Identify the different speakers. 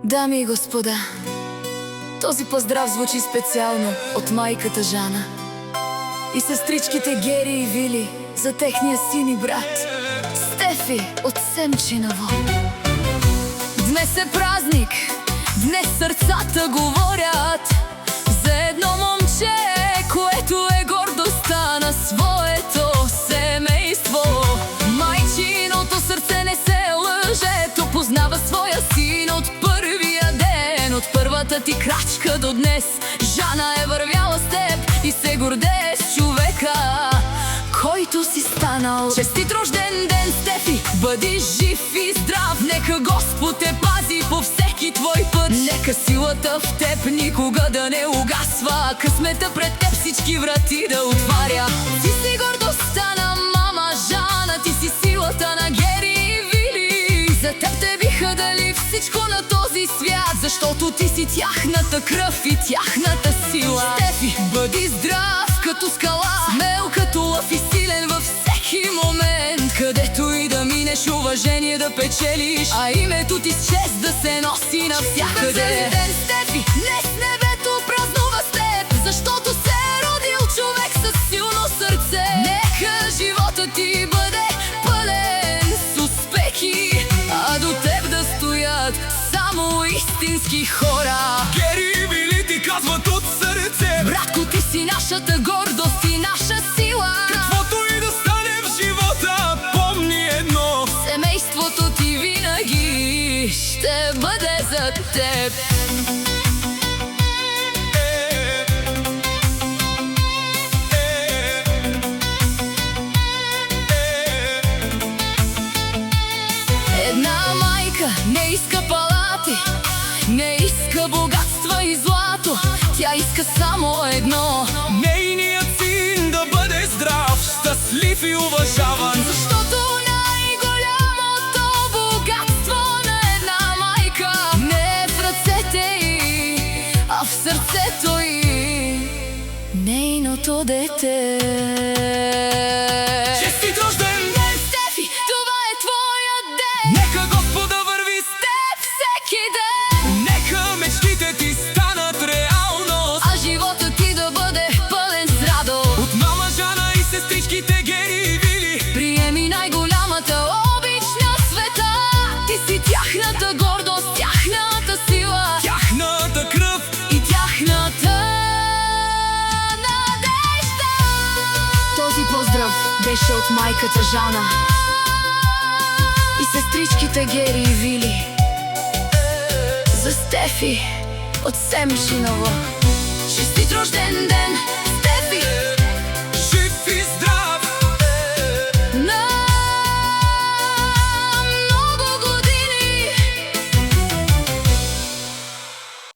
Speaker 1: Дами и господа, този поздрав звучи специално от майката Жана и сестричките Гери и Вили за техния син и брат Стефи от Семчиново. Днес е празник, днес сърцата говорят за едно момче, което е гордостта на своето семейство. Майчиното сърце не се лъже, то познава своя син от първия ден. От първата ти крачка до днес Жана е вървяла с теб и се гордее с човека, който си станал. Честит рожден ден, Стефи! Бъди жив и здрав! Нека Господ те пази по всеки твой път. Нека силата в теб никога да не угасва, късмета пред теб всички врати да отваря. Ти си гордостта на мама Жана, ти си силата на Гери и Вили. За теб те биха дали всичко на този свят, защото ти си тяхната кръв и тяхната сила. Стефи, бъди здрав като скала, смел като лъв и силен във всеки момент. Където и да минеш, уважение да печелиш, а името ти с чест да се носи навсякъде. Весели ден, Стефи! Днес небето празнува с теб, защото се е родил човек със силно сърце. Нека живота ти бъде пълен с успехи, а до теб да стоят само истински хора.
Speaker 2: Гери и Вили ти казват от сърце:
Speaker 1: братко, ти си нашата гордост и наша сила.
Speaker 2: каквото и да стане в живота, помни едно:
Speaker 1: семейството ти винаги ще бъде за теб. Една майка не иска палати, не иска богатства и злато. Тя иска само едно:
Speaker 2: нейният син да бъде здрав, щастлив и уважаван.
Speaker 1: защото най-голямото богатство на една майка не е в ръцете й, а в сърцето й нейното дете.
Speaker 2: Честит рожден ден,
Speaker 1: Стефи, това е твоя ден!
Speaker 2: нека Господа върви с теб
Speaker 1: Всеки ден!
Speaker 2: нека мечтите ти станат реалност,
Speaker 1: А живота ти да бъде пълен с радост.
Speaker 2: от мама Жана и сестричките Гери и Вили.
Speaker 1: Приеми най-голямата обич на света. Ти си тяхната гордост, тяхната сила,
Speaker 2: Тяхната кръв
Speaker 1: и тяхната надежда. Този поздрав беше от майката Жана и сестричките Гери и Вили за Стефи от Семчиново. Честит рожден ден,